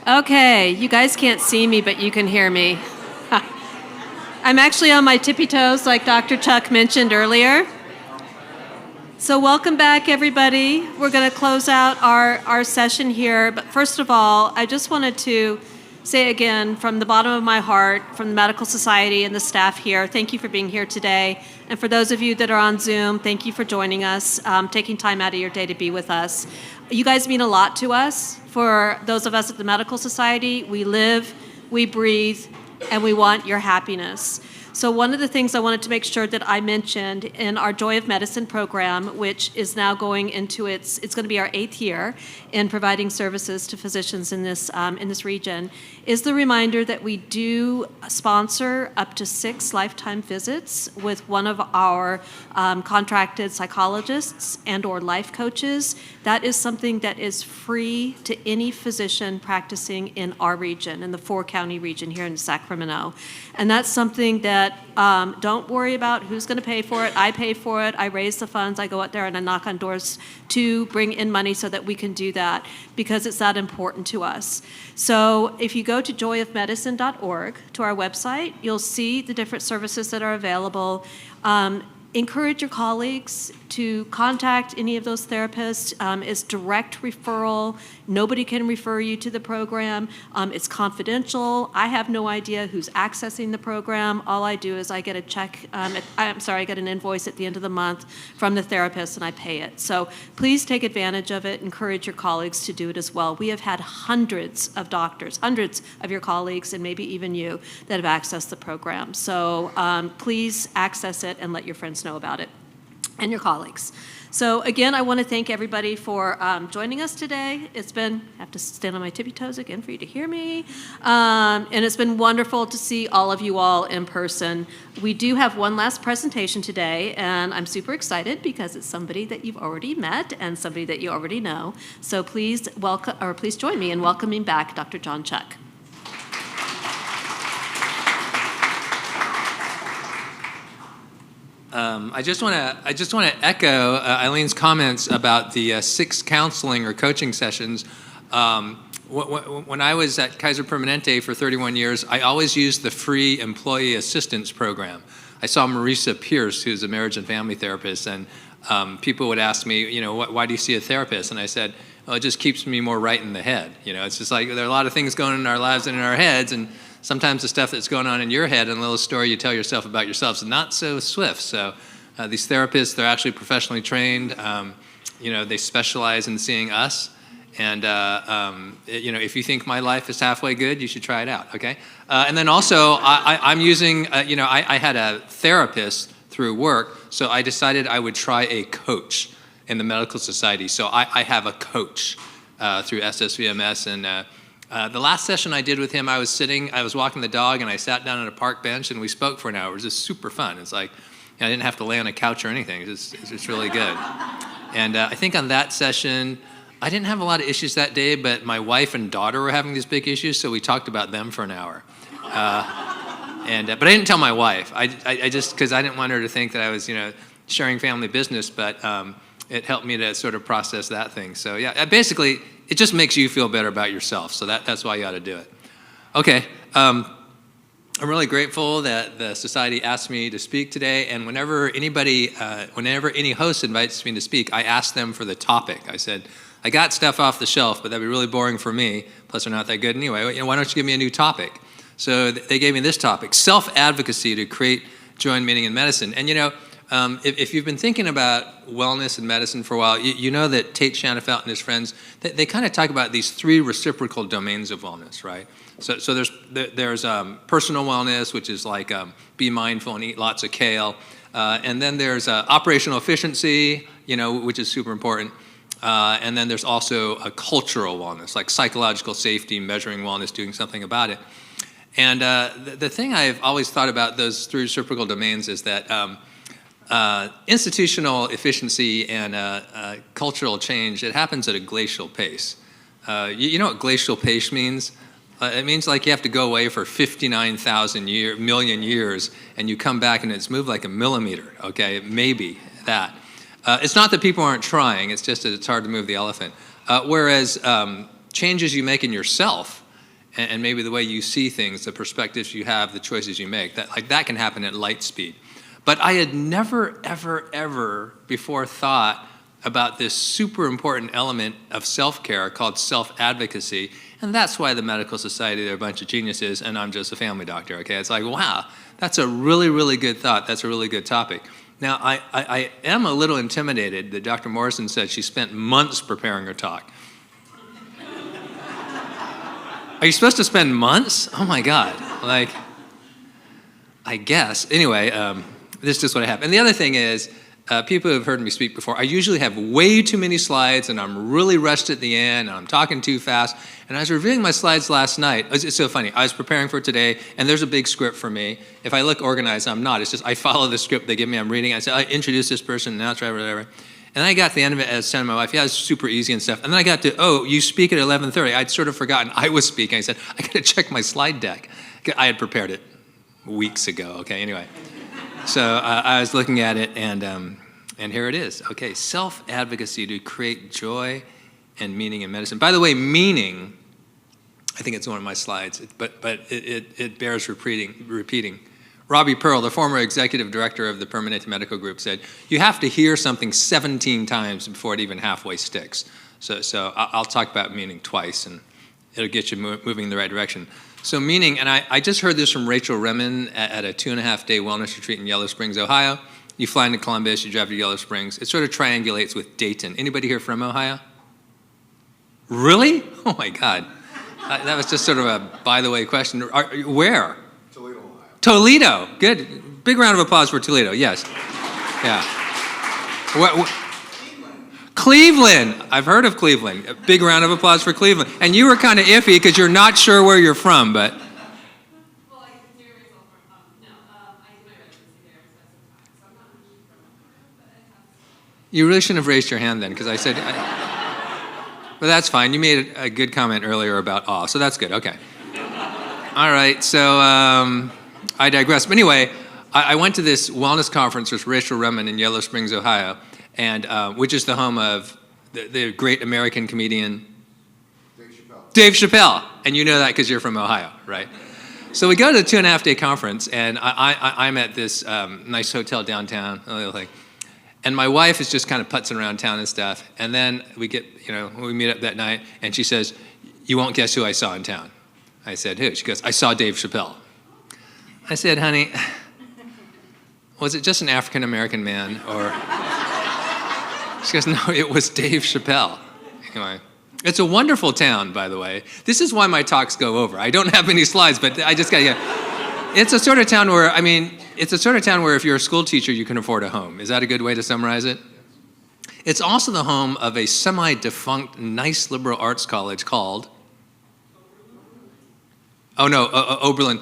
Okay, you guys can't see me, but you can hear me. I'm actually on my tippy toes, like Dr. Chuck mentioned earlier. So welcome back, everybody. We're going to close out our session here. But first of all, I just wanted to say again, from the bottom of my heart, from the Medical Society and the staff here, thank you for being here today. And for those of you that are on Zoom, thank you for joining us, taking time out of your day to be with us. You guys mean a lot to us. For those of us at the Medical Society, we live, we breathe, and we want your happiness. So one of the things I wanted to make sure that I mentioned in our Joy of Medicine program, which is now going into it's going to be our 8th year in providing services to physicians in this region, is the reminder that we do sponsor up to 6 lifetime visits with one of our contracted psychologists and or life coaches. That is something that is free to any physician practicing in our region, in the 4-county region here in Sacramento. And that's something that don't worry about who's going to pay for it. I pay for it. I raise the funds. I go out there and I knock on doors to bring in money so that we can do that because it's that important to us. So if you go to joyofmedicine.org, to our website, you'll see the different services that are available. Encourage your colleagues to contact any of those therapists. It's direct referral. Nobody can refer you to the program. It's confidential. I have no idea who's accessing the program. All I do is I get a check, I get an invoice at the end of the month from the therapist and I pay it. So please take advantage of it. Encourage your colleagues to do it as well. We have had hundreds of doctors, hundreds of your colleagues, and maybe even you, that have accessed the program. So please access it and let your friends know about it and your colleagues. So again, I want to thank everybody for joining us today. It's been, I have to stand on my tippy toes again for you to hear me. And it's been wonderful to see all of you all in person. We do have one last presentation today, and I'm super excited because it's somebody that you've already met and somebody that you already know. So please please join me in welcoming back Dr. John Chuck. I just want to echo Eileen's comments about the 6 counseling or coaching sessions. When I was at Kaiser Permanente for 31 years, I always used the free employee assistance program. I saw Marisa Pierce, who's a marriage and family therapist, and people would ask me, why do you see a therapist? And I said, well, it just keeps me more right in the head. It's just like there are a lot of things going on in our lives and in our heads, and sometimes the stuff that's going on in your head and a little story you tell yourself about yourself is not so swift. So these therapists, they're actually professionally trained. They specialize in seeing us. And, if you think my life is halfway good, you should try it out, okay? And then also, I'm using, I had a therapist through work, so I decided I would try a coach in the Medical Society. So I have a coach through SSVMS, and the last session I did with him, I was walking the dog, and I sat down on a park bench, and we spoke for an hour. It was just super fun. It's like, I didn't have to lay on a couch or anything. It's just really good. And I think on that session, I didn't have a lot of issues that day, but my wife and daughter were having these big issues, so we talked about them for an hour. But I didn't tell my wife. I just, because I didn't want her to think that I was, sharing family business, but it helped me to sort of process that thing. So yeah, basically, it just makes you feel better about yourself. So that's why you ought to do it. Okay, I'm really grateful that the society asked me to speak today. And whenever any host invites me to speak, I ask them for the topic. I said, I got stuff off the shelf, but that'd be really boring for me. Plus, they're not that good anyway. Why don't you give me a new topic? So they gave me this topic: self-advocacy to create joy and meaning in medicine. And if you've been thinking about wellness and medicine for a while, you know that Tate Shanafelt and his friends, they kind of talk about these 3 reciprocal domains of wellness, right? So there's personal wellness, which is like be mindful and eat lots of kale. And then there's operational efficiency, which is super important. And then there's also a cultural wellness, like psychological safety, measuring wellness, doing something about it. And the thing I've always thought about those 3 reciprocal domains is that institutional efficiency and cultural change, it happens at a glacial pace. You know what glacial pace means? It means like you have to go away for 59,000 million years, and you come back and it's moved like a millimeter, okay? Maybe that. It's not that people aren't trying, it's just that it's hard to move the elephant. Whereas changes you make in yourself, and maybe the way you see things, the perspectives you have, the choices you make. That can happen at light speed. But I had never, ever, ever before thought about this super important element of self-care called self-advocacy, and that's why the medical society, they're a bunch of geniuses, and I'm just a family doctor, okay? It's like, wow, that's a really, really good thought. That's a really good topic. Now, I am a little intimidated that Dr. Morrison said she spent months preparing her talk. Are you supposed to spend months? Oh my God, like, I guess. Anyway, this is just what I have. And the other thing is, people who have heard me speak before, I usually have way too many slides and I'm really rushed at the end and I'm talking too fast. And I was reviewing my slides last night. It's so funny. I was preparing for today and there's a big script for me. If I look organized, I'm not. It's just I follow the script they give me. I'm reading. I say, I introduce this person, now try whatever. And then I got to the end of it, I was telling my wife, yeah, it's super easy and stuff. And then I got to, oh, you speak at 11:30. I'd sort of forgotten I was speaking. I said, I got to check my slide deck. I had prepared it weeks ago, okay, anyway. So I was looking at it, and here it is. Okay, self-advocacy to create joy and meaning in medicine. By the way, meaning, I think it's one of my slides, but it bears repeating. Robbie Pearl, the former executive director of the Permanente Medical Group, said, you have to hear something 17 times before it even halfway sticks. So I'll talk about meaning twice, and it'll get you moving in the right direction. So meaning, and I just heard this from Rachel Remen at a 2.5-day wellness retreat in Yellow Springs, Ohio. You fly into Columbus, you drive to Yellow Springs. It sort of triangulates with Dayton. Anybody here from Ohio? Really? Oh my God. That was just sort of a by-the-way question. Where? Toledo, Ohio. Toledo. Good. Big round of applause for Toledo. Yes. Yeah. Cleveland. I've heard of Cleveland. A big round of applause for Cleveland. And you were kind of iffy because you're not sure where you're from, but. Well, I consider myself from, I did my residency there and spent some time, so I'm not really from Ohio, but I have. You really shouldn't have raised your hand then, because I said, but that's fine. You made a good comment earlier about awe, so that's good. Okay. All right, so I digress. But anyway, I went to this wellness conference with Rachel Remen in Yellow Springs, Ohio, and which is the home of the great American comedian Dave Chappelle. And you know that because you're from Ohio, right? So we go to the 2.5-day conference, and I'm at this nice hotel downtown, and my wife is just kind of putzing around town and stuff. And then we meet up that night, and she says, you won't guess who I saw in town. I said, who? She goes, I saw Dave Chappelle. I said, honey, was it just an African-American man, or? She goes, no, it was Dave Chappelle. Anyway, it's a wonderful town, by the way. This is why my talks go over. I don't have many slides, but I just got to get. It's a sort of town where, if you're a school teacher, you can afford a home. Is that a good way to summarize it? It's also the home of a semi-defunct, nice liberal arts college called, Oberlin.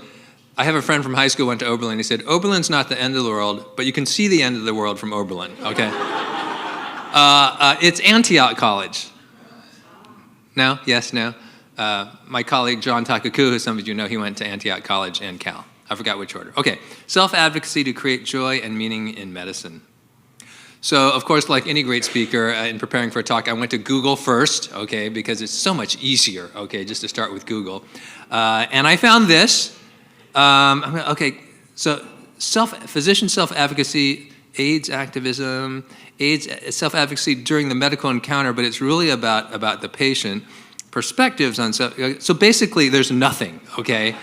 I have a friend from high school who went to Oberlin. He said, Oberlin's not the end of the world, but you can see the end of the world from Oberlin, okay? It's Antioch College. No? Yes, no? My colleague, John Takaku, who some of you know, he went to Antioch College and Cal. I forgot which order. Okay, self-advocacy to create joy and meaning in medicine. So, of course, like any great speaker, in preparing for a talk, I went to Google first, okay, because it's so much easier, okay, just to start with Google. And I found this. Okay, so physician self-advocacy, AIDS activism, AIDS self-advocacy during the medical encounter, but it's really about the patient, perspectives on so basically there's nothing, okay?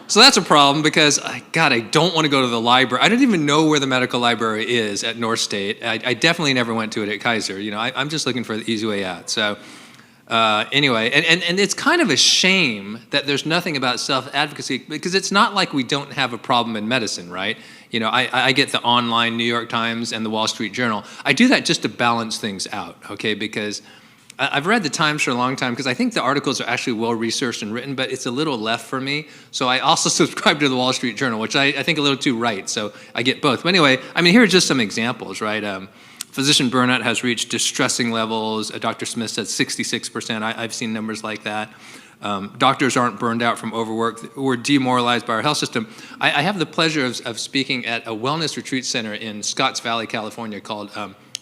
So that's a problem because, God, I don't want to go to the library. I don't even know where the medical library is at North State. I definitely never went to it at Kaiser. I'm just looking for the easy way out. So anyway, and it's kind of a shame that there's nothing about self-advocacy because it's not like we don't have a problem in medicine, right? I get the online New York Times and the Wall Street Journal. I do that just to balance things out, okay? Because I've read the Times for a long time because I think the articles are actually well-researched and written, but it's a little left for me. So I also subscribe to the Wall Street Journal, which I think a little too right. So I get both. But anyway, here are just some examples, right? Physician burnout has reached distressing levels. Dr. Smith said 66%. I've seen numbers like that. Doctors aren't burned out from overwork. We're demoralized by our health system. I have the pleasure of speaking at a wellness retreat center in Scotts Valley, California called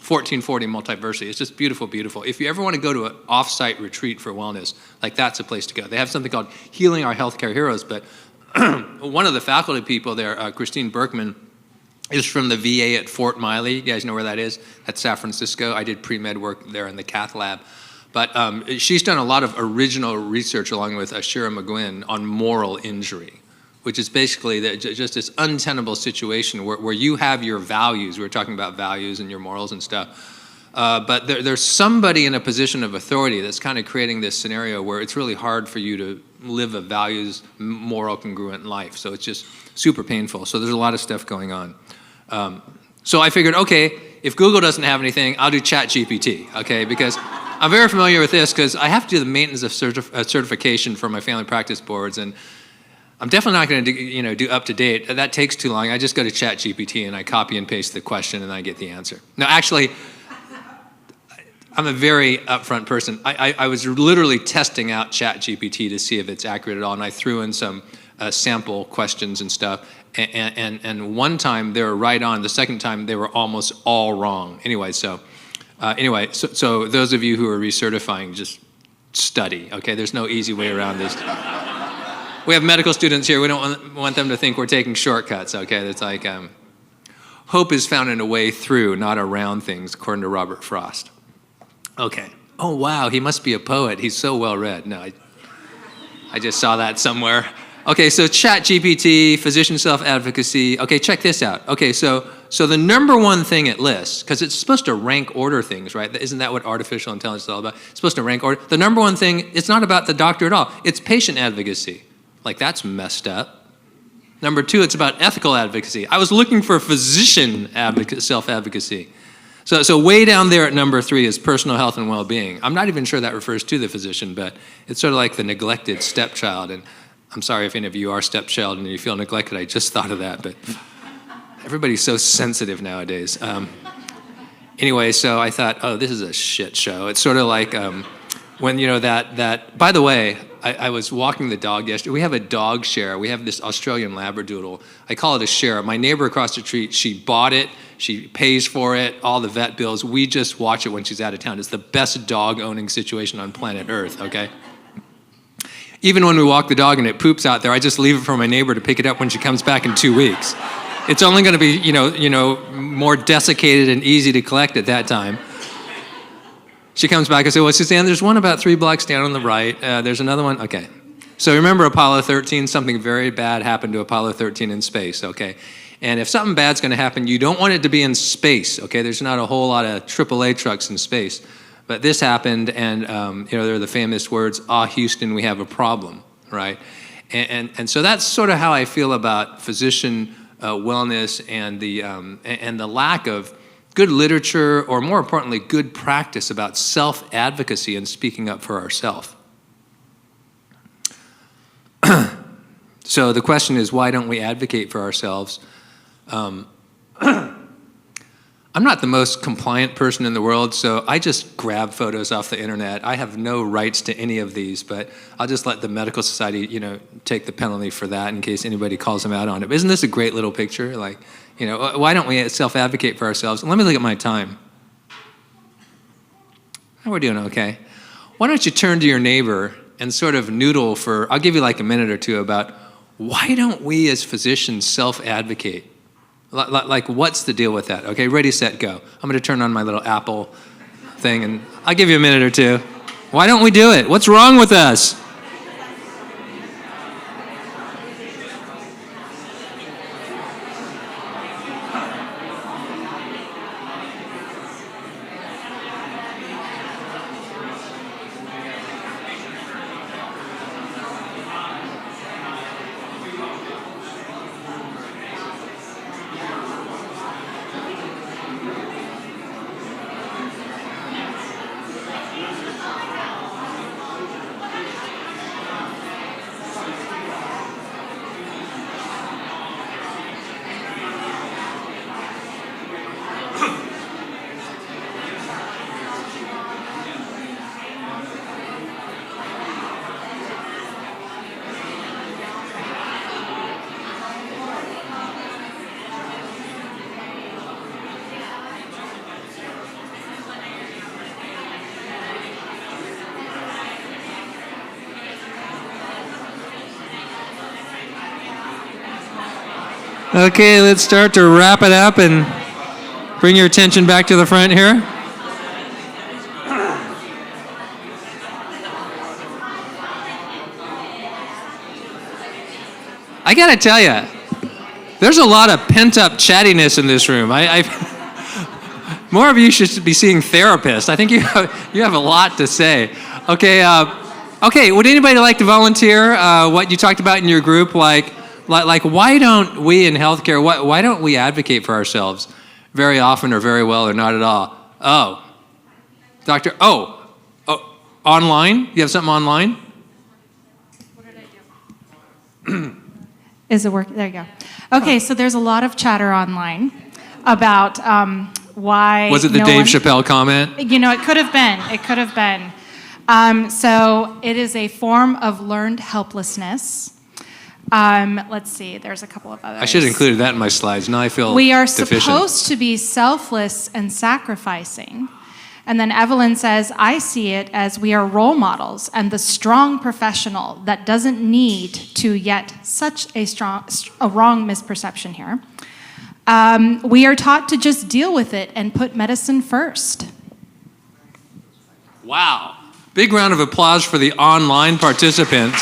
1440 Multiversity. It's just beautiful, beautiful. If you ever want to go to an off-site retreat for wellness, like that's a place to go. They have something called Healing Our Healthcare Heroes, but one of the faculty people there, Christine Berkman, is from the VA at Fort Miley. You guys know where that is? That's San Francisco. I did pre-med work there in the cath lab. But she's done a lot of original research along with Shira McGuinn on moral injury, which is basically just this untenable situation where you have your values. We were talking about values and your morals and stuff. But there's somebody in a position of authority that's kind of creating this scenario where it's really hard for you to live a values, moral, congruent life. So it's just super painful. So there's a lot of stuff going on. So I figured, okay, if Google doesn't have anything, I'll do ChatGPT, okay? Because I'm very familiar with this because I have to do the maintenance of certification for my family practice boards, and I'm definitely not going to do up to date. That takes too long. I just go to ChatGPT and I copy and paste the question and I get the answer. No, actually, I'm a very upfront person. I was literally testing out ChatGPT to see if it's accurate at all, and I threw in some sample questions and stuff. And one time they were right on. The second time they were almost all wrong. Anyway, so those of you who are recertifying, just study. Okay, there's no easy way around this. We have medical students here. We don't want them to think we're taking shortcuts. Okay, it's like hope is found in a way through, not around things, according to Robert Frost. Okay. Oh wow, he must be a poet. He's so well read. No, I just saw that somewhere. Okay, so ChatGPT, physician self-advocacy. Okay, check this out. Okay, so the number one thing it lists, because it's supposed to rank order things, right? Isn't that what artificial intelligence is all about? It's supposed to rank order. The number one thing, it's not about the doctor at all. It's patient advocacy. Like, that's messed up. Number two, it's about ethical advocacy. I was looking for physician self-advocacy. So way down there at number three is personal health and well-being. I'm not even sure that refers to the physician, but it's sort of like the neglected stepchild. And I'm sorry if any of you are stepchild and you feel neglected. I just thought of that, but everybody's so sensitive nowadays. Anyway, so I thought, oh, this is a shit show. It's sort of like when, that, by the way, I was walking the dog yesterday. We have a dog share. We have this Australian Labradoodle. I call it a share. My neighbor across the street, she bought it. She pays for it, all the vet bills. We just watch it when she's out of town. It's the best dog owning situation on planet Earth, okay? Even when we walk the dog and it poops out there, I just leave it for my neighbor to pick it up when she comes back in 2 weeks. It's only going to be, more desiccated and easy to collect at that time. She comes back and says, well, Suzanne, there's one about 3 blocks down on the right. There's another one. Okay. So remember Apollo 13? Something very bad happened to Apollo 13 in space, okay? And if something bad's going to happen, you don't want it to be in space, okay? There's not a whole lot of AAA trucks in space. But this happened, and there are the famous words, Houston, we have a problem, right? And so that's sort of how I feel about physician wellness and the lack of good literature, or more importantly, good practice about self-advocacy and speaking up for ourselves. So the question is, why don't we advocate for ourselves? I'm not the most compliant person in the world, so I just grab photos off the internet. I have no rights to any of these, but I'll just let the medical society, take the penalty for that in case anybody calls them out on it. But isn't this a great little picture? Like, why don't we self-advocate for ourselves? Let me look at my time. We're doing okay. Why don't you turn to your neighbor and sort of noodle for, I'll give you like a minute or two about why don't we as physicians self-advocate? Like, what's the deal with that? Okay, ready, set, go. I'm going to turn on my little Apple thing, and I'll give you a minute or two. Why don't we do it? What's wrong with us? Okay, let's start to wrap it up and bring your attention back to the front here. I gotta tell you, there's a lot of pent-up chattiness in this room. More of you should be seeing therapists. I think you have a lot to say. Okay, would anybody like to volunteer what you talked about in your group? Like why don't we in healthcare, why don't we advocate for ourselves very often or very well or not at all? Oh, doctor, online? You have something online? What did I do? Is it working? There you go. Okay, so there's a lot of chatter online about why. Was it the Dave Chappelle comment? You know, it could have been. It could have been. So it is a form of learned helplessness. Let's see, there's a couple of others. I should have included that in my slides. Now I feel We are deficient. supposed to be selfless and sacrificing. And then Evelyn says, I see it as we are role models and the strong professional that doesn't need to yet such a wrong misperception here. We are taught to just deal with it and put medicine first. Wow. Big round of applause for the online participants.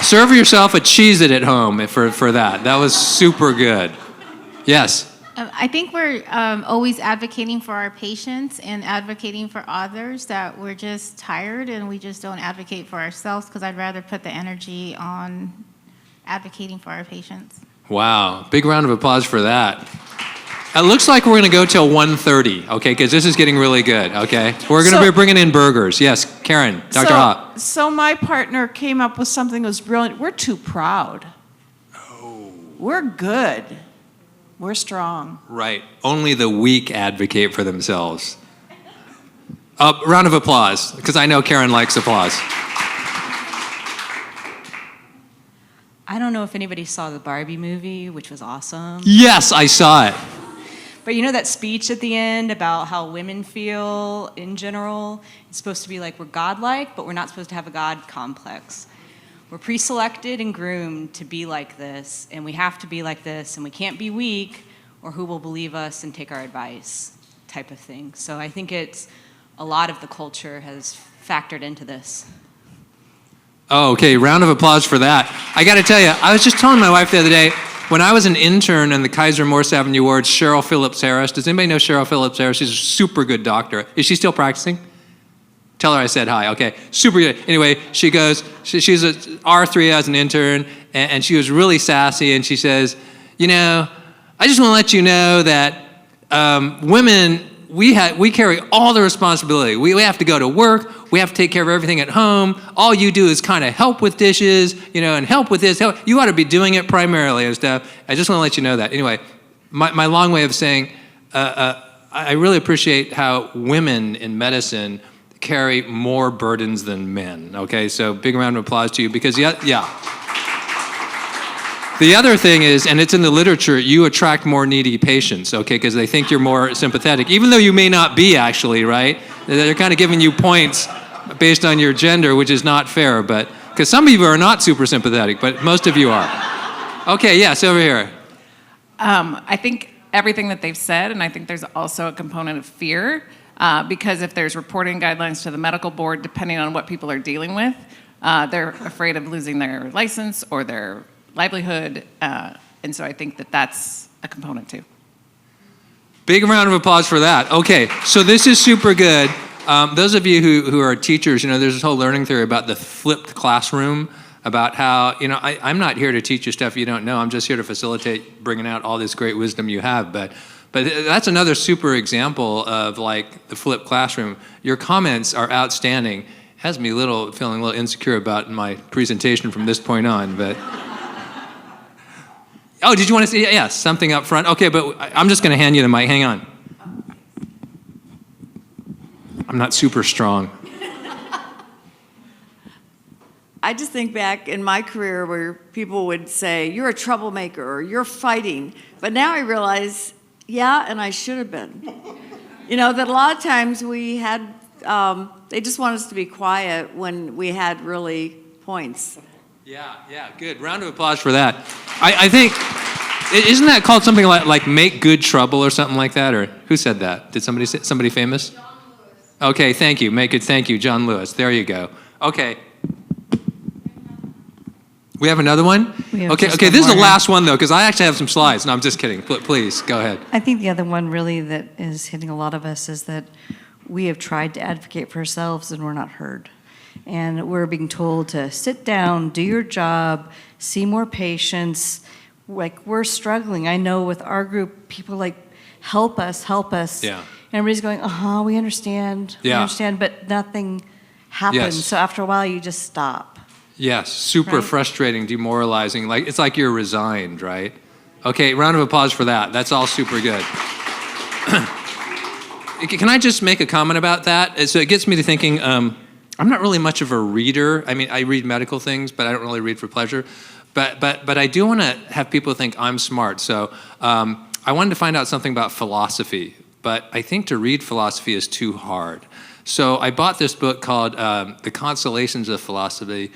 Serve yourself a Cheez-It at home for that. That was super good. Yes. I think we're always advocating for our patients and advocating for others, that we're just tired and we just don't advocate for ourselves, because I'd rather put the energy on advocating for our patients. Wow. Big round of applause for that. It looks like we're going to go till 1:30, okay, because this is getting really good, okay? We're going to be bringing in burgers. Yes, Karen, Dr. Ha. So my partner came up with something that was brilliant. We're too proud. Oh. We're good. We're strong. Right. Only the weak advocate for themselves. Round of applause, because I know Karen likes applause. I don't know if anybody saw the Barbie movie, which was awesome. Yes, I saw it. But you know that speech at the end about how women feel in general? It's supposed to be like we're godlike, but we're not supposed to have a God complex. We're pre-selected and groomed to be like this, and we have to be like this, and we can't be weak, or who will believe us and take our advice type of thing. So I think it's a lot of the culture has factored into this. Oh, okay, round of applause for that. I got to tell you, I was just telling my wife the other day, when I was an intern in the Kaiser Morse Avenue Wards, Cheryl Phillips Harris, does anybody know Cheryl Phillips Harris? She's a super good doctor. Is she still practicing? Tell her I said hi, okay. Super good. Anyway, she goes, she's a R3 as an intern, and she was really sassy, and she says, you know, I just want to let you know that women, we carry all the responsibility. We have to go to work. We have to take care of everything at home. All you do is kind of help with dishes, you know, and help with this. You ought to be doing it primarily and stuff. I just want to let you know that. Anyway, my long way of saying, I really appreciate how women in medicine carry more burdens than men, okay? So big round of applause to you, because yeah. The other thing is, and it's in the literature, you attract more needy patients, okay, because they think you're more sympathetic, even though you may not be actually, right? They're kind of giving you points based on your gender, which is not fair, but, because some of you are not super sympathetic, but most of you are. Okay, yes, over here. I think everything that they've said, and I think there's also a component of fear, because if there's reporting guidelines to the medical board, depending on what people are dealing with, they're afraid of losing their license or their livelihood, and so I think that that's a component too. Big round of applause for that. Okay, so this is super good. Those of you who are teachers, you know, there's this whole learning theory about the flipped classroom, about how, you know, I'm not here to teach you stuff you don't know. I'm just here to facilitate bringing out all this great wisdom you have, but that's another super example of like the flipped classroom. Your comments are outstanding. Has me feeling a little insecure about my presentation from this point on, but. Oh, did you want to say, yes, something up front? Okay, but I'm just going to hand you the mic. Hang on. I'm not super strong. I just think back in my career where people would say, you're a troublemaker or you're fighting. But now I realize, yeah, and I should have been. You know, that a lot of times we had, they just want us to be quiet when we had really points. Yeah, good. Round of applause for that. I think, isn't that called something like make good trouble or something like that? Or who said that? Did somebody say, somebody famous? John Lewis. Okay, thank you. Make it, thank you, John Lewis. There you go. Okay. We have another one? Okay, this is the last one though, because I actually have some slides. No, I'm just kidding. Please, go ahead. I think the other one really that is hitting a lot of us is that we have tried to advocate for ourselves and we're not heard. And we're being told to sit down, do your job, see more patients. Like, we're struggling. I know with our group, people like, help us. Yeah. And everybody's going, we understand, but nothing happens. Yes. So after a while, you just stop. Yes, super Right. frustrating, demoralizing. Like, it's like you're resigned, right? Okay, round of applause for that. That's all super good. Can I just make a comment about that? So it gets me to thinking, I'm not really much of a reader. I mean, I read medical things, but I don't really read for pleasure. But I do want to have people think I'm smart. So I wanted to find out something about philosophy, but I think to read philosophy is too hard. So I bought this book called The Consolations of Philosophy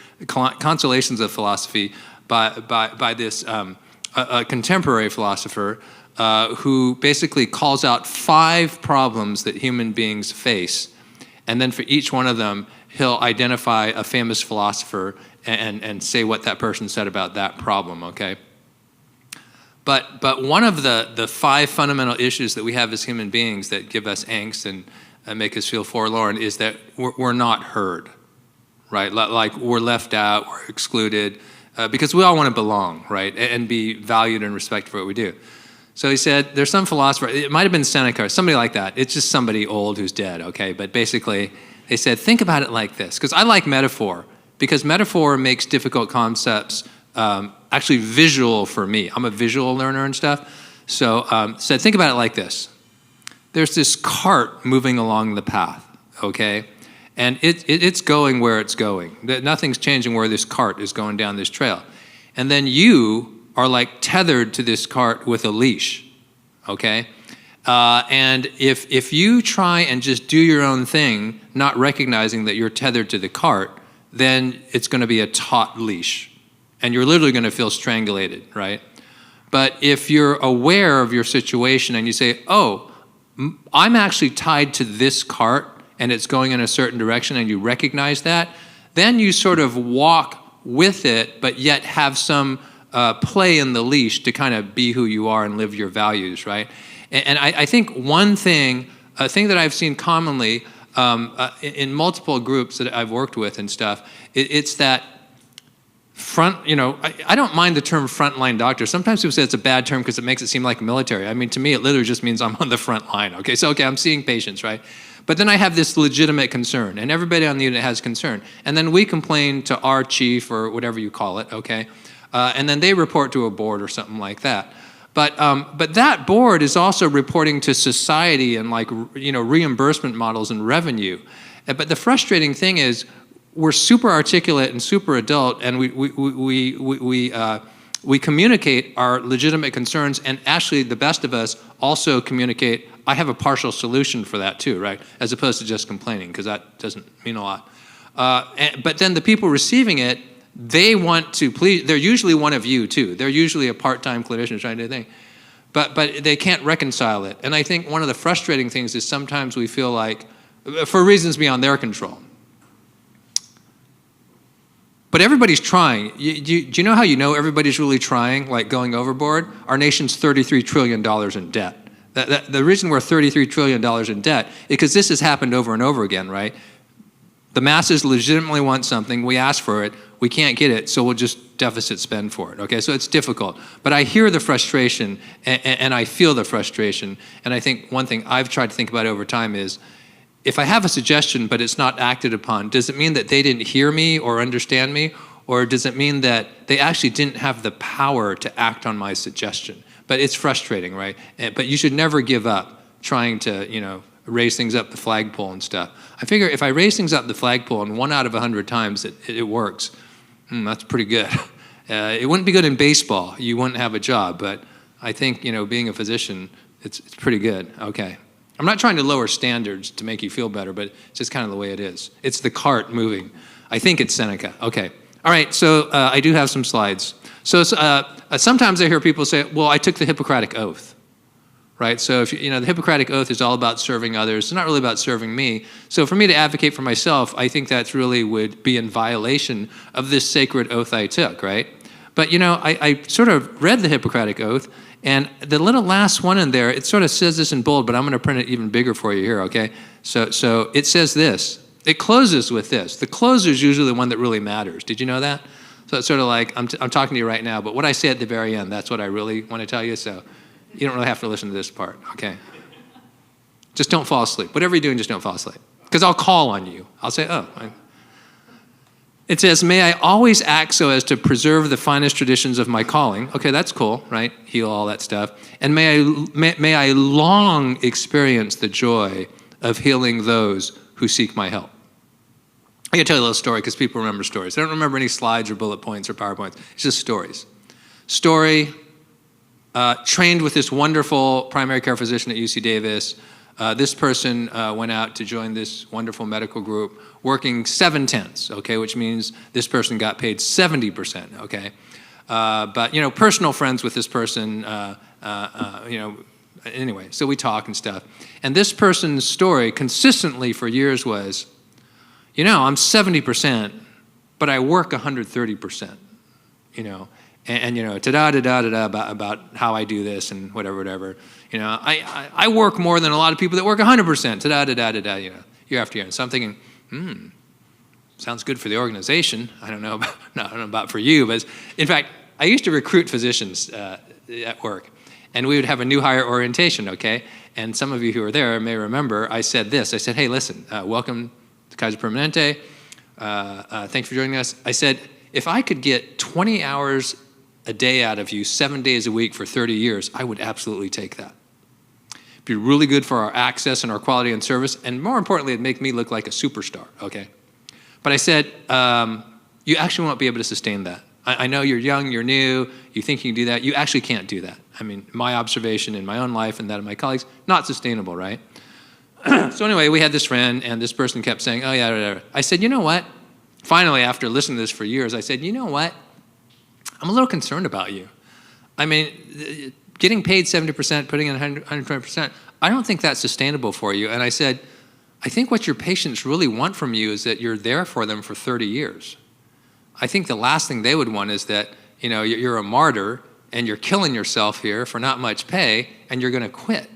by this a contemporary philosopher who basically calls out 5 problems that human beings face. And then for each one of them, he'll identify a famous philosopher and say what that person said about that problem, okay? But one of the 5 fundamental issues that we have as human beings that give us angst and make us feel forlorn is that we're not heard, right? Like we're left out, we're excluded, because we all want to belong, right? And be valued and respected for what we do. So he said, there's some philosopher, it might have been Seneca, somebody like that. It's just somebody old who's dead, okay? But basically, they said, think about it like this, because I like metaphor, because metaphor makes difficult concepts actually visual for me. I'm a visual learner and stuff. So said, think about it like this. There's this cart moving along the path, okay? And it's going where it's going. Nothing's changing where this cart is going down this trail. And then you are like tethered to this cart with a leash, okay? And if you try and just do your own thing, not recognizing that you're tethered to the cart, then it's gonna be a taut leash. And you're literally gonna feel strangulated, right? But if you're aware of your situation and you say, oh, I'm actually tied to this cart and it's going in a certain direction and you recognize that, then you sort of walk with it, but yet have some play in the leash to kind of be who you are and live your values, right? And I think a thing that I've seen commonly in multiple groups that I've worked with and stuff, it's that I don't mind the term frontline doctor. Sometimes people say it's a bad term because it makes it seem like military. I mean, to me, it literally just means I'm on the front line, okay? So, I'm seeing patients, right? But then I have this legitimate concern, and everybody on the unit has concern. And then we complain to our chief or whatever you call it, okay? And then they report to a board or something like that. But that board is also reporting to society and reimbursement models and revenue. But the frustrating thing is, we're super articulate and super adult, and we communicate our legitimate concerns, and actually the best of us also communicate, I have a partial solution for that too, right? As opposed to just complaining, because that doesn't mean a lot. But then the people receiving it, they want to please, they're usually one of you too. They're usually a part-time clinician trying to think. But they can't reconcile it. And I think one of the frustrating things is sometimes we feel like, for reasons beyond their control, but everybody's trying. Do you know how you know everybody's really trying, like going overboard? Our nation's $33 trillion in debt. The reason we're $33 trillion in debt is because this has happened over and over again, right? The masses legitimately want something, we ask for it, we can't get it, so we'll just deficit spend for it, okay? So it's difficult. But I hear the frustration, and I feel the frustration, and I think one thing I've tried to think about over time is, if I have a suggestion but it's not acted upon, does it mean that they didn't hear me or understand me? Or does it mean that they actually didn't have the power to act on my suggestion? But it's frustrating, right? But you should never give up trying to, raise things up the flagpole and stuff. I figure if I raise things up the flagpole and 1 out of 100 times it works, that's pretty good. It wouldn't be good in baseball. You wouldn't have a job. But I think, being a physician, it's pretty good. Okay. I'm not trying to lower standards to make you feel better, but it's just kind of the way it is. It's the cart moving. I think it's Seneca. Okay. All right, so I do have some slides. So sometimes I hear people say, well, I took the Hippocratic Oath. Right, so if the Hippocratic Oath is all about serving others. It's not really about serving me. So for me to advocate for myself, I think that's really would be in violation of this sacred oath I took, right? But I sort of read the Hippocratic Oath, and the little last one in there, it sort of says this in bold, but I'm going to print it even bigger for you here, okay? So it says this. It closes with this. The closer is usually the one that really matters. Did you know that? So it's sort of like I'm talking to you right now, but what I say at the very end, that's what I really want to tell you. So you don't really have to listen to this part, okay? Just don't fall asleep. Whatever you're doing, just don't fall asleep. Because I'll call on you. I'll say, It says, may I always act so as to preserve the finest traditions of my calling. Okay, that's cool, right? Heal all that stuff. And may I long experience the joy of healing those who seek my help. I can tell you a little story because people remember stories. I don't remember any slides or bullet points or PowerPoints. It's just stories. Story. Trained with this wonderful primary care physician at UC Davis. This person went out to join this wonderful medical group working 7/10, okay, which means this person got paid 70%, okay? But, personal friends with this person, anyway, so we talk and stuff. And this person's story consistently for years was, I'm 70%, but I work 130%, And da-da-da-da-da about how I do this and whatever. I work more than a lot of people that work 100%, da-da-da-da-da, year after year. And so I'm thinking, sounds good for the organization. I don't know about for you, but in fact, I used to recruit physicians at work, and we would have a new hire orientation, okay? And some of you who are there may remember I said this. I said, hey, listen, welcome to Kaiser Permanente. Thanks for joining us. I said, if I could get 20 hours a day out of you 7 days a week for 30 years, I would absolutely take that. It'd be really good for our access and our quality and service, and more importantly, it'd make me look like a superstar, okay? But I said, you actually won't be able to sustain that. I know you're young, you're new, you think you can do that. You actually can't do that. I mean, my observation in my own life and that of my colleagues, not sustainable, right? So anyway, we had this friend, and this person kept saying, oh yeah, whatever. I said, you know what? Finally, after listening to this for years, I said, you know what? I'm a little concerned about you. I mean, getting paid 70%, putting in 120%, I don't think that's sustainable for you. And I said, I think what your patients really want from you is that you're there for them for 30 years. I think the last thing they would want is that, you're a martyr and you're killing yourself here for not much pay and you're going to quit.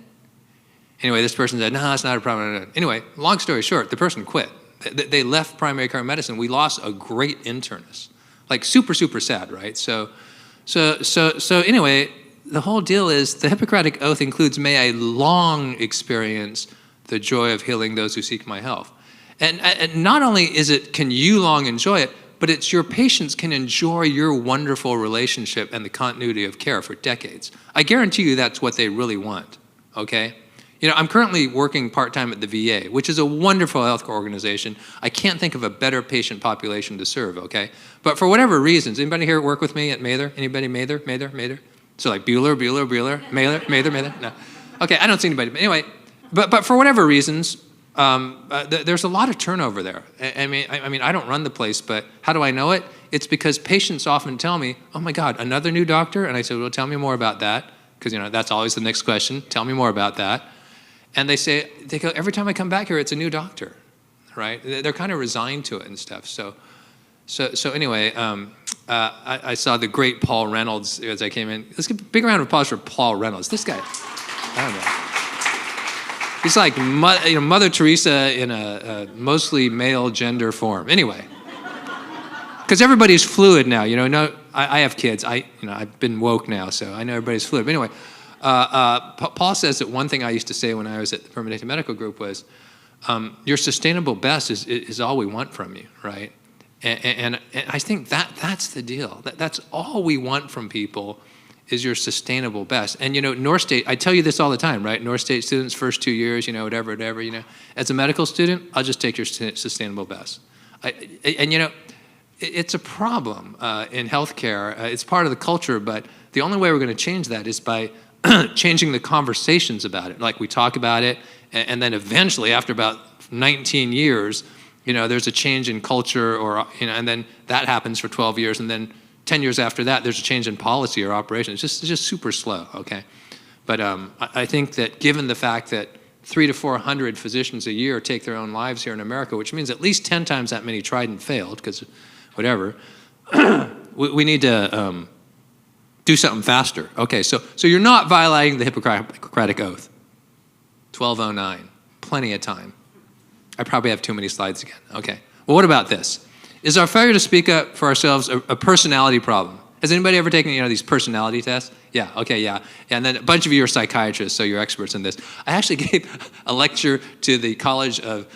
Anyway, this person said, no, that's not a problem. Anyway, long story short, the person quit. They left primary care medicine. We lost a great internist. Like super, super sad, right? So anyway, the whole deal is the Hippocratic Oath includes, may I long experience the joy of healing those who seek my help. And not only can you long enjoy it, but it's your patients can enjoy your wonderful relationship and the continuity of care for decades. I guarantee you that's what they really want, okay? I'm currently working part-time at the VA, which is a wonderful healthcare organization. I can't think of a better patient population to serve, okay? But for whatever reasons, anybody here work with me at Mather? Anybody Mather? So like Bueller, Mather? No. Okay, I don't see anybody. But anyway, but for whatever reasons, there's a lot of turnover there. I mean, I don't run the place, but how do I know it? It's because patients often tell me, oh my God, another new doctor? And I say, well, tell me more about that. Because, that's always the next question. Tell me more about that. And they go, every time I come back here, it's a new doctor, right? They're kind of resigned to it and stuff. So anyway, I saw the great Paul Reynolds as I came in. Let's give a big round of applause for Paul Reynolds. This guy, I don't know. He's like Mother Teresa in a mostly male gender form. Anyway, because everybody's fluid now. No, I have kids. I've been woke now, so I know everybody's fluid. But anyway. Paul says that one thing I used to say when I was at the Permanente Medical Group was, your sustainable best is all we want from you, right? And I think that's the deal. That's all we want from people is your sustainable best. And North State, I tell you this all the time, right? North State students, first 2 years, whatever. As a medical student, I'll just take your sustainable best. It's a problem in healthcare. It's part of the culture, but the only way we're going to change that is by changing the conversations about it. Like we talk about it, and then eventually, after about 19 years, there's a change in culture, or and then that happens for 12 years, and then 10 years after that, there's a change in policy or operation. It's just super slow, okay? But I think that given the fact that 300 to 400 physicians a year take their own lives here in America, which means at least 10 times that many tried and failed, because whatever, we need to do something faster. Okay, so you're not violating the Hippocratic Oath. 1209, plenty of time. I probably have too many slides again. Okay, well, what about this? Is our failure to speak up for ourselves a personality problem? Has anybody ever taken, these personality tests? Yeah, okay, yeah. And then a bunch of you are psychiatrists, so you're experts in this. I actually gave a lecture to the College of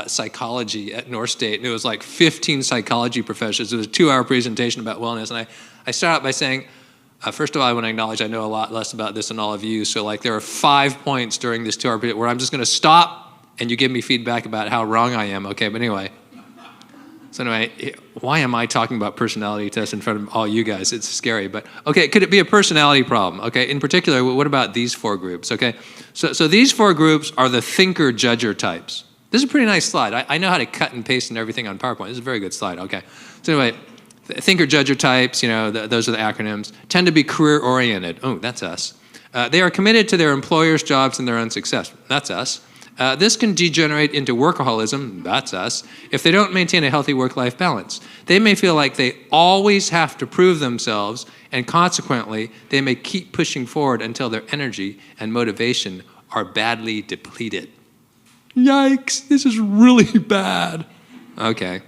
Psychology at North State, and it was like 15 psychology professors. It was a 2-hour presentation about wellness, and I started out by saying, first of all, I want to acknowledge I know a lot less about this than all of you, so like there are 5 points during this 2-hour period where I'm just going to stop, and you give me feedback about how wrong I am, okay? But anyway. So anyway, why am I talking about personality tests in front of all you guys? It's scary, but okay, could it be a personality problem? Okay, in particular, what about these 4 groups? Okay, so these 4 groups are the thinker-judger types. This is a pretty nice slide. I know how to cut and paste and everything on PowerPoint. This is a very good slide, okay. So anyway, thinker-judger types, those are the acronyms, tend to be career-oriented. Oh, that's us. They are committed to their employer's jobs and their own success. That's us. This can degenerate into workaholism, that's us, if they don't maintain a healthy work-life balance. They may feel like they always have to prove themselves, and consequently, they may keep pushing forward until their energy and motivation are badly depleted. Yikes, this is really bad. Okay.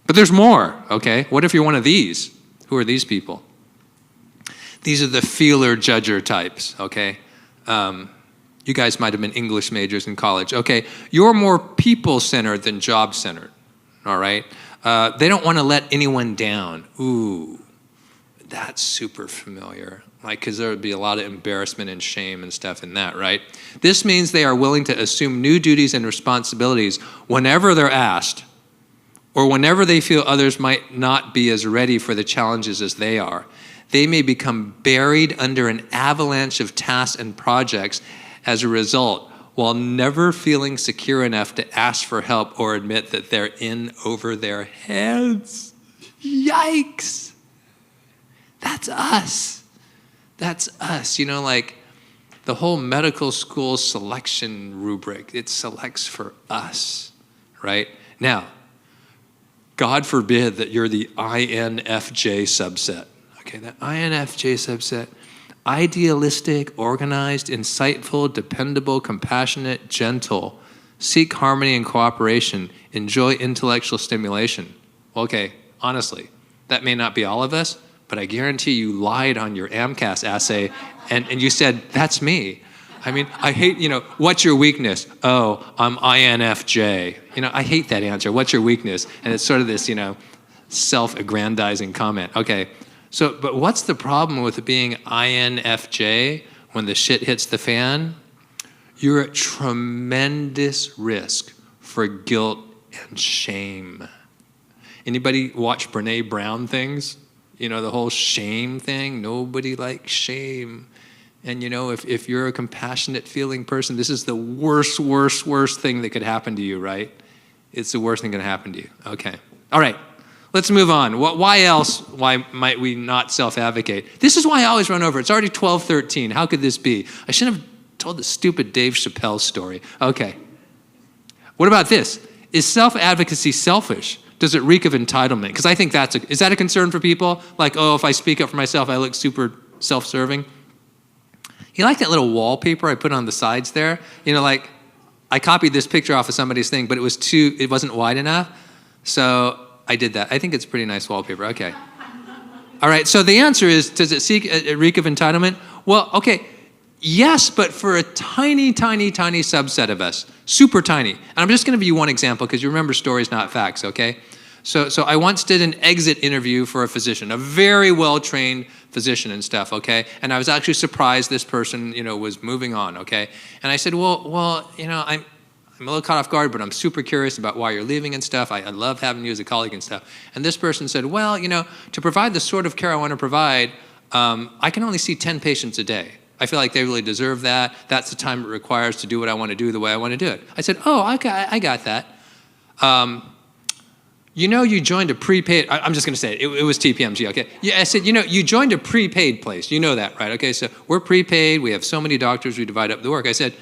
But there's more, okay? What if you're one of these? Who are these people? These are the feeler-judger types, okay? You guys might have been English majors in college. Okay, you're more people-centered than job-centered, all right? They don't want to let anyone down. Ooh, that's super familiar. Like, because there would be a lot of embarrassment and shame and stuff in that, right? This means they are willing to assume new duties and responsibilities whenever they're asked, or whenever they feel others might not be as ready for the challenges as they are. They may become buried under an avalanche of tasks and projects as a result, while never feeling secure enough to ask for help or admit that they're in over their heads. Yikes! That's us. That's us. Like the whole medical school selection rubric, it selects for us, right? Now, God forbid that you're the INFJ subset. Okay, that INFJ subset. Idealistic, organized, insightful, dependable, compassionate, gentle, seek harmony and cooperation, enjoy intellectual stimulation. Okay, honestly, that may not be all of us, but I guarantee you lied on your AMCAS assay and you said, that's me. I mean, I hate, what's your weakness? Oh, I'm INFJ. I hate that answer. What's your weakness? And it's sort of this, self-aggrandizing comment. Okay. So, but what's the problem with being INFJ when the shit hits the fan? You're at tremendous risk for guilt and shame. Anybody watch Brene Brown things? The whole shame thing? Nobody likes shame. And if you're a compassionate feeling person, this is the worst thing that could happen to you, right? It's the worst thing that can happen to you. Okay. All right. Let's move on. Why else? Why might we not self-advocate? This is why I always run over. It's already 12:13. How could this be? I shouldn't have told the stupid Dave Chappelle story. Okay. What about this? Is self-advocacy selfish? Does it reek of entitlement? Because I think is that a concern for people? Like, oh, if I speak up for myself, I look super self-serving. You like that little wallpaper I put on the sides there? Like, I copied this picture off of somebody's thing, but it wasn't wide enough. So I did that. I think it's pretty nice wallpaper. Okay. All right, so the answer is, does it reek of entitlement? Well, okay, yes, but for a tiny, tiny, tiny subset of us, super tiny. And I'm just going to give you one example because you remember stories, not facts, okay? So I once did an exit interview for a physician, a very well-trained physician and stuff, okay? And I was actually surprised this person, was moving on, okay? And I said, well, I'm a little caught off guard, but I'm super curious about why you're leaving and stuff. I love having you as a colleague and stuff. And this person said, well, to provide the sort of care I want to provide, I can only see 10 patients a day. I feel like they really deserve that. That's the time it requires to do what I want to do the way I want to do it. I said, oh, okay, I got that. You joined a prepaid, I'm just going to say it, it was TPMG, okay? Yeah, I said, you joined a prepaid place. You know that, right? Okay, so we're prepaid. We have so many doctors. We divide up the work. I said,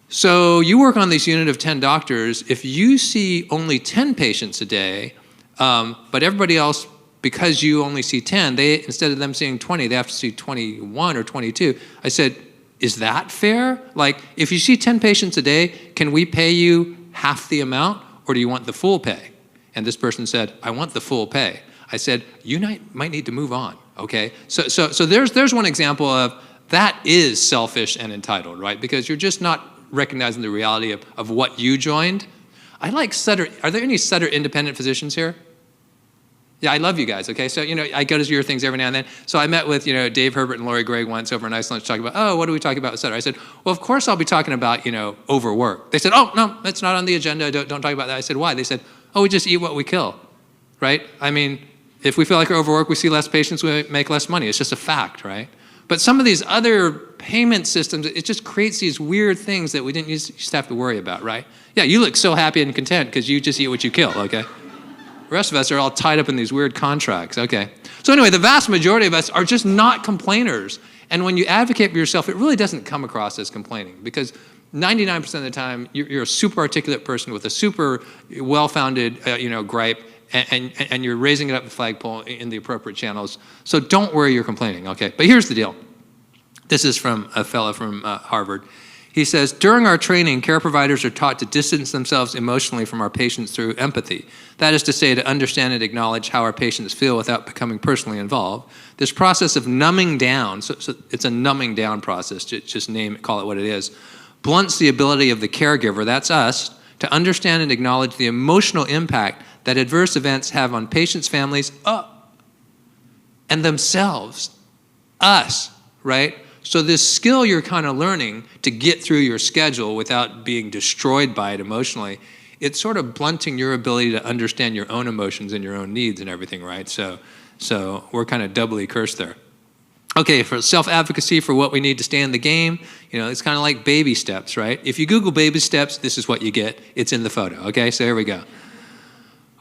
so you work on this unit of 10 doctors. If you see only 10 patients a day, but everybody else, because you only see 10, they instead of them seeing 20, they have to see 21 or 22. I said, is that fair? Like, if you see 10 patients a day, can we pay you half the amount, or do you want the full pay? And this person said, I want the full pay. I said, you might need to move on, okay? So there's one example of that is selfish and entitled, right? Because you're just not recognizing the reality of what you joined. I like Sutter. Are there any Sutter independent physicians here? Yeah, I love you guys, okay? So, I go to your things every now and then. So I met with, Dave Herbert and Lori Gregg once over a nice lunch talking about, what are we talking about with Sutter? I said, well, of course I'll be talking about, overwork. They said, oh, no, that's not on the agenda. Don't talk about that. I said, why? They said, oh, we just eat what we kill, right? I mean, if we feel like we're overworked, we see less patients, we make less money. It's just a fact, right? But some of these other payment systems, it just creates these weird things that we didn't used to have to worry about, right? Yeah, you look so happy and content because you just eat what you kill, okay? The rest of us are all tied up in these weird contracts, okay? So anyway, the vast majority of us are just not complainers. And when you advocate for yourself, it really doesn't come across as complaining because 99% of the time, you're a super articulate person with a super well-founded, gripe, and you're raising it up the flagpole in the appropriate channels. So don't worry you're complaining, okay? But here's the deal. This is from a fellow from Harvard. He says, during our training, care providers are taught to distance themselves emotionally from our patients through empathy. That is to say, to understand and acknowledge how our patients feel without becoming personally involved. This process of numbing down, so it's a numbing down process, just call it what it is, blunts the ability of the caregiver, that's us, to understand and acknowledge the emotional impact that adverse events have on patients' families, and themselves, us, right? So this skill you're kind of learning to get through your schedule without being destroyed by it emotionally, it's sort of blunting your ability to understand your own emotions and your own needs and everything, right? So we're kind of doubly cursed there. Okay, for self-advocacy for what we need to stay in the game, it's kind of like baby steps, right? If you Google baby steps, this is what you get. It's in the photo, okay? So here we go.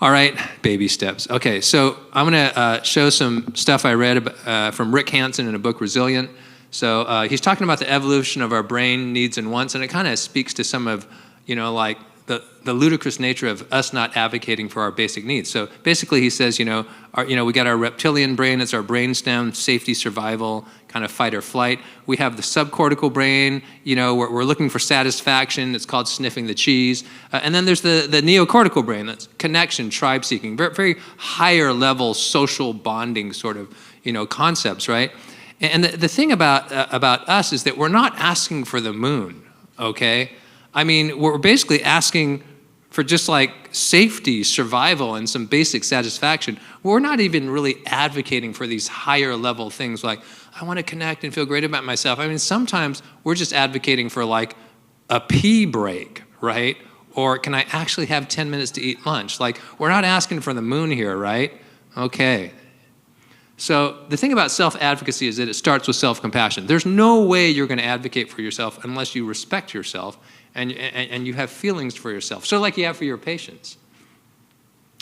All right, baby steps. Okay, so I'm going to show some stuff I read from Rick Hansen in a book, Resilient. So he's talking about the evolution of our brain needs and wants, and it kind of speaks to some of, like the ludicrous nature of us not advocating for our basic needs. So basically he says, we got our reptilian brain, it's our brainstem, safety, survival, kind of fight or flight. We have the subcortical brain, we're looking for satisfaction, it's called sniffing the cheese. And then there's the neocortical brain, that's connection, tribe seeking, very, very higher level social bonding sort of, concepts, right? And the thing about us is that we're not asking for the moon, okay? I mean, we're basically asking for just like safety, survival, and some basic satisfaction. We're not even really advocating for these higher level things like, I want to connect and feel great about myself. I mean, sometimes we're just advocating for like a pee break, right? Or can I actually have 10 minutes to eat lunch? Like, we're not asking for the moon here, right? Okay. So the thing about self-advocacy is that it starts with self-compassion. There's no way you're going to advocate for yourself unless you respect yourself and you have feelings for yourself, sort of like you have for your patients.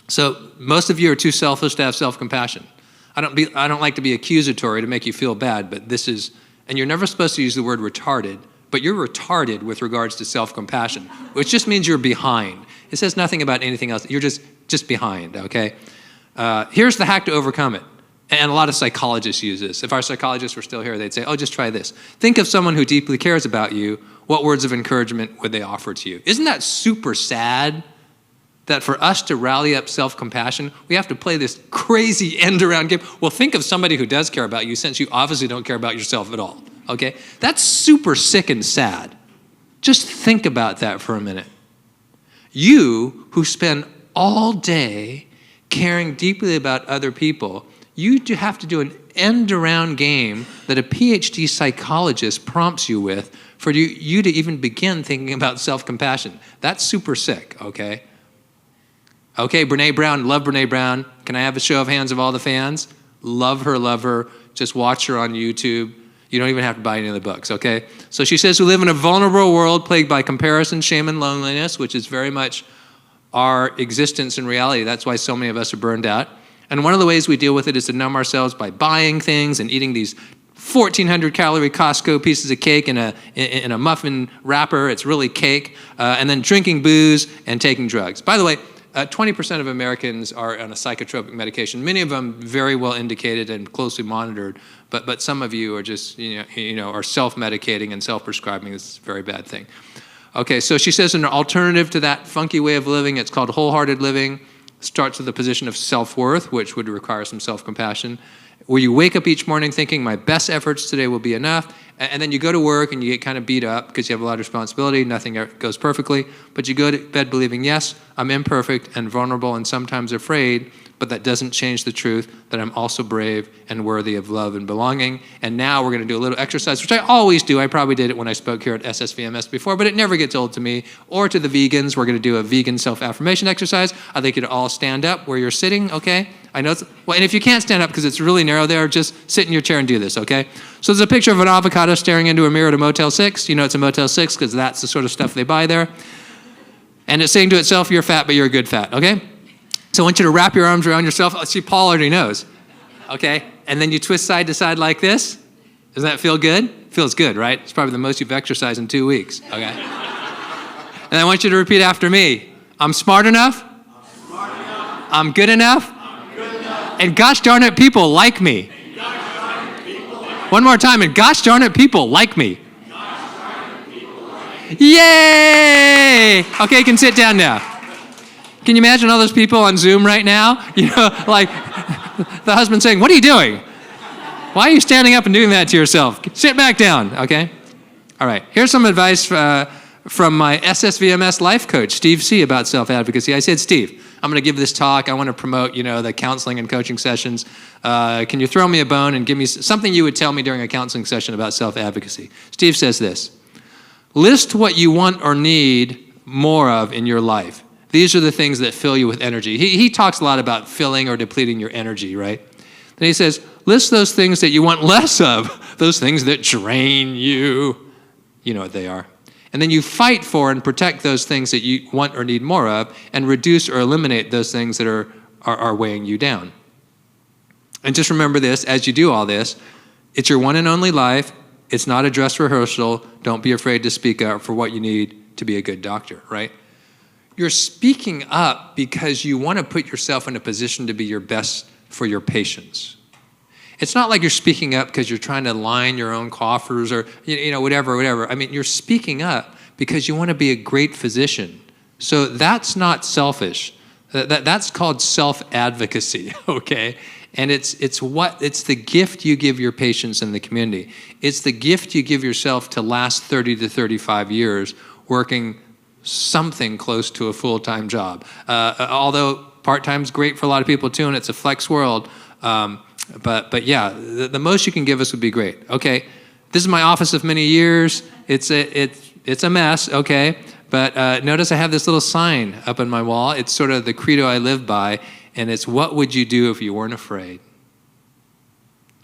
So most of you are too selfish to have self-compassion. I don't like to be accusatory to make you feel bad, but this is, and you're never supposed to use the word retarded, but you're retarded with regards to self-compassion, which just means you're behind. It says nothing about anything else. You're just behind, okay? Here's the hack to overcome it. And a lot of psychologists use this. If our psychologists were still here, they'd say, oh, just try this. Think of someone who deeply cares about you. What words of encouragement would they offer to you? Isn't that super sad that for us to rally up self-compassion, we have to play this crazy end-around game? Well, think of somebody who does care about you since you obviously don't care about yourself at all, okay? That's super sick and sad. Just think about that for a minute. You who spend all day caring deeply about other people, you have to do an end-around game that a PhD psychologist prompts you with for you to even begin thinking about self-compassion. That's super sick, okay? Okay, Brene Brown, love Brene Brown. Can I have a show of hands of all the fans? Love her. Just watch her on YouTube. You don't even have to buy any of the books, okay? So she says we live in a vulnerable world plagued by comparison, shame, and loneliness, which is very much our existence in reality. That's why so many of us are burned out. And one of the ways we deal with it is to numb ourselves by buying things and eating these 1,400 calorie Costco pieces of cake in a muffin wrapper. It's really cake. And then drinking booze and taking drugs. By the way, 20% of Americans are on a psychotropic medication. Many of them very well indicated and closely monitored. But some of you are just are self-medicating and self-prescribing. This is a very bad thing. Okay, so she says an alternative to that funky way of living, it's called wholehearted living. Starts with a position of self-worth, which would require some self-compassion, where you wake up each morning thinking, my best efforts today will be enough, and then you go to work and you get kind of beat up because you have a lot of responsibility, nothing goes perfectly, but you go to bed believing, yes, I'm imperfect and vulnerable and sometimes afraid, but that doesn't change the truth that I'm also brave and worthy of love and belonging. And now we're going to do a little exercise, which I always do. I probably did it when I spoke here at SSVMS before, but it never gets old to me. Or to the vegans, we're going to do a vegan self-affirmation exercise. I'd like you to all stand up where you're sitting, okay? I know well, and if you can't stand up because it's really narrow there, just sit in your chair and do this, okay? So there's a picture of an avocado staring into a mirror at a Motel 6. You know it's a Motel 6 because that's the sort of stuff they buy there. And it's saying to itself, you're fat, but you're a good fat, okay? So I want you to wrap your arms around yourself. See, Paul already knows, okay? And then you twist side to side like this. Does that feel good? Feels good, right? It's probably the most you've exercised in 2 weeks, okay? And I want you to repeat after me. I'm smart enough. I'm good enough. And gosh darn it, people like me. One more time, and gosh darn it, people like me. Yay! Okay, you can sit down now. Can you imagine all those people on Zoom right now? You know, like the husband saying, what are you doing? Why are you standing up and doing that to yourself? Sit back down, okay? All right, here's some advice from my SSVMS life coach, Steve C., about self-advocacy. I said, Steve, I'm going to give this talk. I want to promote, the counseling and coaching sessions. Can you throw me a bone and give me something you would tell me during a counseling session about self-advocacy? Steve says this: list what you want or need more of in your life. These are the things that fill you with energy. He talks a lot about filling or depleting your energy, right? Then he says, list those things that you want less of, those things that drain you. You know what they are. And then you fight for and protect those things that you want or need more of, and reduce or eliminate those things that are weighing you down. And just remember this, as you do all this, it's your one and only life. It's not a dress rehearsal. Don't be afraid to speak up for what you need to be a good doctor, right? You're speaking up because you want to put yourself in a position to be your best for your patients. It's not like you're speaking up because you're trying to line your own coffers or whatever. I mean, you're speaking up because you want to be a great physician. So that's not selfish. That's called self-advocacy, okay? And it's the gift you give your patients in the community. It's the gift you give yourself to last 30 to 35 years working something close to a full-time job. Although part-time's great for a lot of people too, and it's a flex world. But yeah, the most you can give us would be great. Okay, this is my office of many years. It's a mess, okay? But notice I have this little sign up on my wall. It's sort of the credo I live by, and it's, what would you do if you weren't afraid?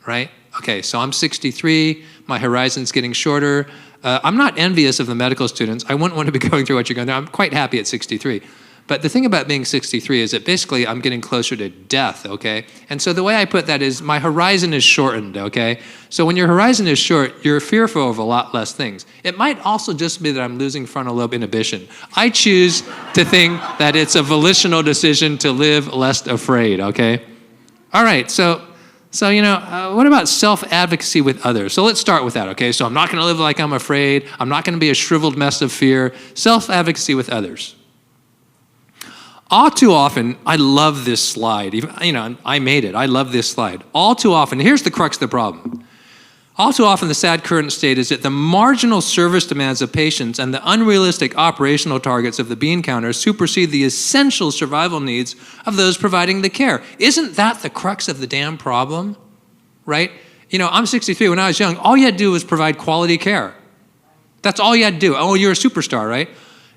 Right? Okay, so I'm 63, my horizon's getting shorter. I'm not envious of the medical students. I wouldn't want to be going through what you're going through. I'm quite happy at 63. But the thing about being 63 is that basically I'm getting closer to death, okay? And so the way I put that is my horizon is shortened, okay? So when your horizon is short, you're fearful of a lot less things. It might also just be that I'm losing frontal lobe inhibition. I choose to think that it's a volitional decision to live less afraid, okay? All right, so what about self-advocacy with others? So let's start with that, okay? So I'm not going to live like I'm afraid. I'm not going to be a shriveled mess of fear. Self-advocacy with others. All too often, I love this slide. I made it. I love this slide. All too often, here's the crux of the problem. All too often, the sad current state is that the marginal service demands of patients and the unrealistic operational targets of the bean counters supersede the essential survival needs of those providing the care. Isn't that the crux of the damn problem? Right? I'm 63. When I was young, all you had to do was provide quality care. That's all you had to do. Oh, you're a superstar, right?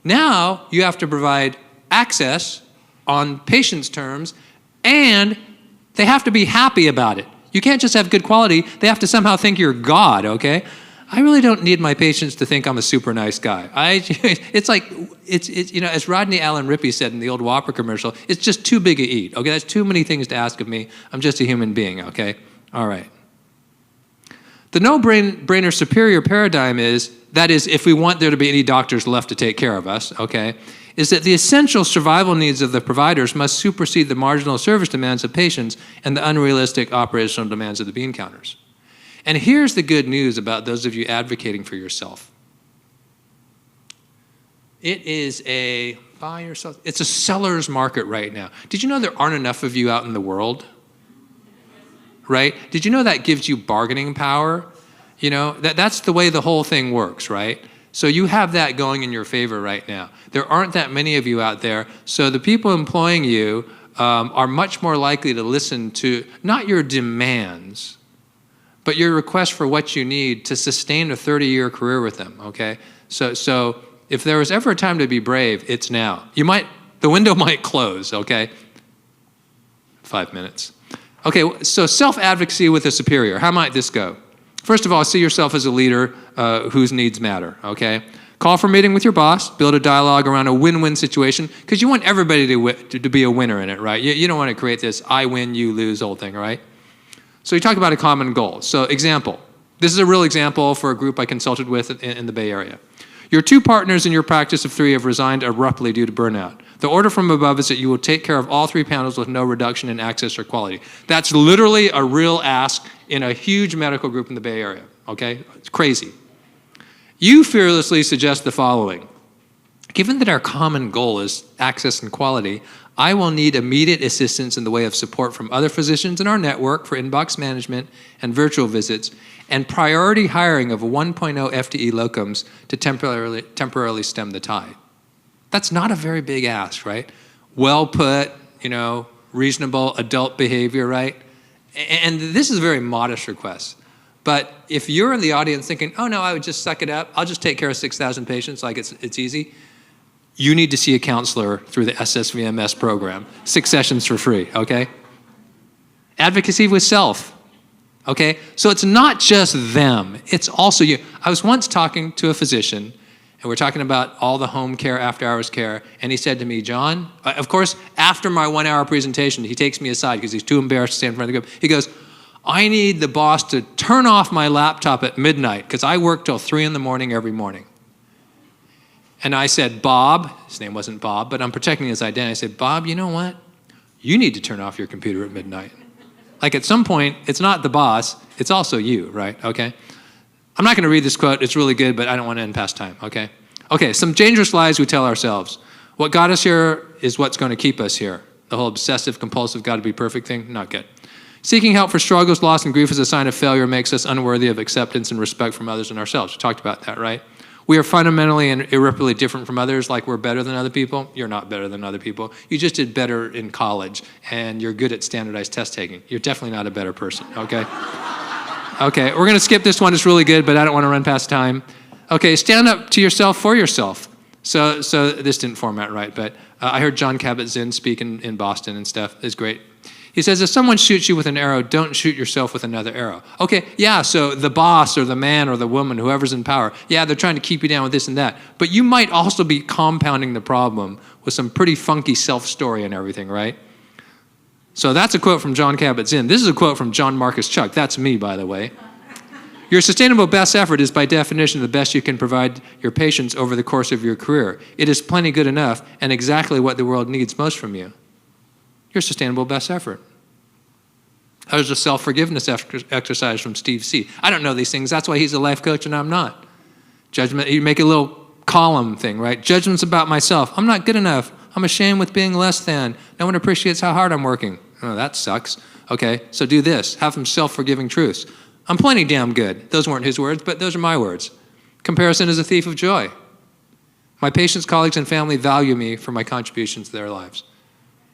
Now, you have to provide access on patients' terms, and they have to be happy about it. You can't just have good quality. They have to somehow think you're God, okay? I really don't need my patients to think I'm a super nice guy. It's like, as Rodney Allen Rippey said in the old Whopper commercial, it's just too big a eat, okay? That's too many things to ask of me. I'm just a human being, okay? All right. The no-brainer superior paradigm is, that is, if we want there to be any doctors left to take care of us, okay, is that the essential survival needs of the providers must supersede the marginal service demands of patients and the unrealistic operational demands of the bean counters. And here's the good news about those of you advocating for yourself. It is it's a seller's market right now. Did you know there aren't enough of you out in the world? Right? Did you know that gives you bargaining power? You know, that's the way the whole thing works, right? So you have that going in your favor right now. There aren't that many of you out there, so the people employing you are much more likely to listen to not your demands, but your request for what you need to sustain a 30-year career with them, okay? So if there was ever a time to be brave, it's now. The window might close, okay? 5 minutes. Okay, so self-advocacy with a superior. How might this go? First of all, see yourself as a leader whose needs matter, okay? Call for a meeting with your boss, build a dialogue around a win-win situation, because you want everybody to be a winner in it, right? You don't want to create this I win, you lose whole thing, right? So you talk about a common goal. So example, this is a real example for a group I consulted with in the Bay Area. Your 2 partners in your practice of 3 have resigned abruptly due to burnout. The order from above is that you will take care of all 3 panels with no reduction in access or quality. That's literally a real ask in a huge medical group in the Bay Area, okay? It's crazy. You fearlessly suggest the following. Given that our common goal is access and quality, I will need immediate assistance in the way of support from other physicians in our network for inbox management and virtual visits, and priority hiring of 1.0 FTE locums to temporarily stem the tide. That's not a very big ask, right? Well put, reasonable adult behavior, right? And this is a very modest request. But if you're in the audience thinking, oh no, I would just suck it up, I'll just take care of 6,000 patients like it's easy, you need to see a counselor through the SSVMS program. 6 sessions for free, okay? Advocacy with self, okay? So it's not just them, it's also you. I was once talking to a physician, and we're talking about all the home care, after hours care, and he said to me, John, of course, after my 1-hour presentation, he takes me aside because he's too embarrassed to stand in front of the group. He goes, I need the boss to turn off my laptop at midnight because I work till 3 in the morning every morning. And I said, Bob, his name wasn't Bob, but I'm protecting his identity. I said, Bob, you know what? You need to turn off your computer at midnight. Like at some point, it's not the boss, it's also you, right? Okay? I'm not going to read this quote. It's really good, but I don't want to end past time, okay? Okay, some dangerous lies we tell ourselves. What got us here is what's going to keep us here. The whole obsessive, compulsive, got to be perfect thing, not good. Seeking help for struggles, loss, and grief as a sign of failure makes us unworthy of acceptance and respect from others and ourselves. We talked about that, right? We are fundamentally and irreparably different from others, like we're better than other people. You're not better than other people. You just did better in college, and you're good at standardized test taking. You're definitely not a better person, okay? Okay, we're going to skip this one. It's really good, but I don't want to run past time. Okay, stand up to yourself for yourself. So this didn't format right, but I heard John Kabat-Zinn speak in Boston and stuff. It's great. He says, if someone shoots you with an arrow, don't shoot yourself with another arrow. Okay, yeah, so the boss or the man or the woman, whoever's in power, yeah, they're trying to keep you down with this and that. But you might also be compounding the problem with some pretty funky self-story and everything, right? So that's a quote from John Kabat-Zinn. This is a quote from John Marcus Chuck. That's me, by the way. Your sustainable best effort is by definition the best you can provide your patients over the course of your career. It is plenty good enough and exactly what the world needs most from you. Your sustainable best effort. That was a self-forgiveness exercise from Steve C. I don't know these things. That's why he's a life coach and I'm not. Judgment, you make a little column thing, right? Judgments about myself. I'm not good enough. I'm ashamed with being less than. No one appreciates how hard I'm working. Oh, that sucks. Okay, so do this. Have some self-forgiving truths. I'm plenty damn good. Those weren't his words, but those are my words. Comparison is a thief of joy. My patients, colleagues, and family value me for my contributions to their lives.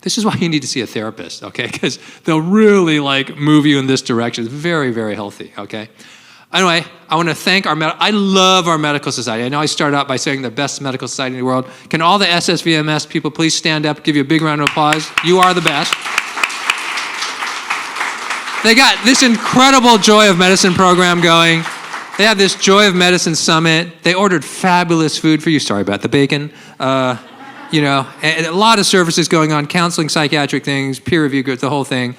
This is why you need to see a therapist, okay? Because they'll really move you in this direction. It's very, very healthy, okay? Anyway, I want to thank I love our medical society. I know I started out by saying the best medical society in the world. Can all the SSVMS people please stand up, give you a big round of applause? You are the best. They got this incredible Joy of Medicine program going. They have this Joy of Medicine Summit. They ordered fabulous food for you. Sorry about the bacon. You know, and a lot of services going on, counseling, psychiatric things, peer review groups, the whole thing.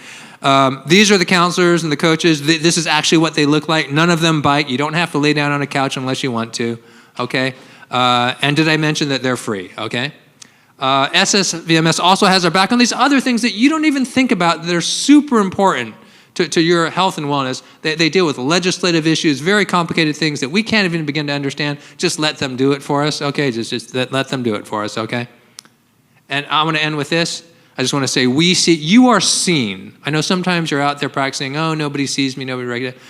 These are the counselors and the coaches. This is actually what they look like. None of them bite. You don't have to lay down on a couch unless you want to, okay? And did I mention that they're free, okay? SSVMS also has our back on these other things that you don't even think about that are super important to your health and wellness. They deal with legislative issues, very complicated things that we can't even begin to understand. Just let them do it for us, okay? Just let them do it for us, okay? And I want to end with this. I just want to say, you are seen. I know sometimes you're out there practicing, oh, nobody sees me, nobody recognizes.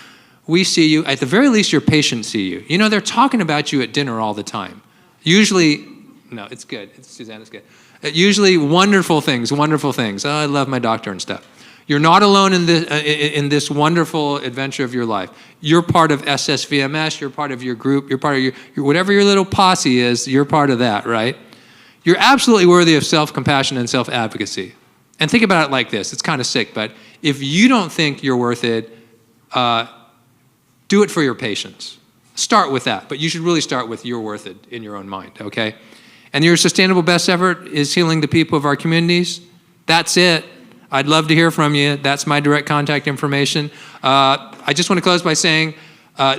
We see you. At the very least, your patients see you. You know, they're talking about you at dinner all the time. Usually, no, it's good. Suzanne, it's good. Usually wonderful things. Oh, I love my doctor and stuff. You're not alone in this wonderful adventure of your life. You're part of SSVMS. You're part of your group. You're part of your whatever your little posse is, you're part of that, right? You're absolutely worthy of self-compassion and self-advocacy. And think about it like this. It's kind of sick, but if you don't think you're worth it, do it for your patients. Start with that, but you should really start with you're worth it in your own mind, okay? And your sustainable best effort is healing the people of our communities. That's it. I'd love to hear from you. That's my direct contact information. I just want to close by saying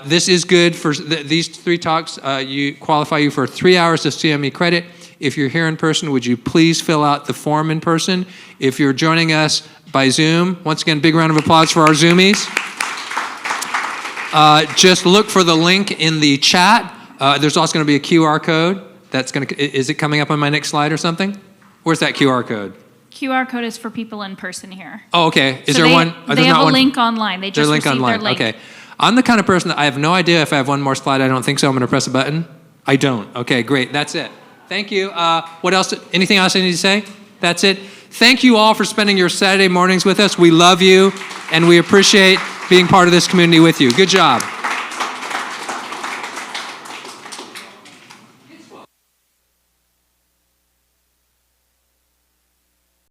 this is good for these 3 talks. You qualify you for 3 hours of CME credit. If you're here in person, would you please fill out the form in person? If you're joining us by Zoom, once again, big round of applause for our Zoomies. Just look for the link in the chat. There's also going to be a QR code. Is it coming up on my next slide or something? Where's that QR code? QR code is for people in person here. Oh, okay. Is so there one? They have a link online. They just received their link. Okay. I'm the kind of person that I have no idea if I have one more slide. I don't think so. I'm going to press a button. I don't. Okay, great. That's it. Thank you. What else? Anything else I need to say? That's it. Thank you all for spending your Saturday mornings with us. We love you, and we appreciate being part of this community with you. Good job.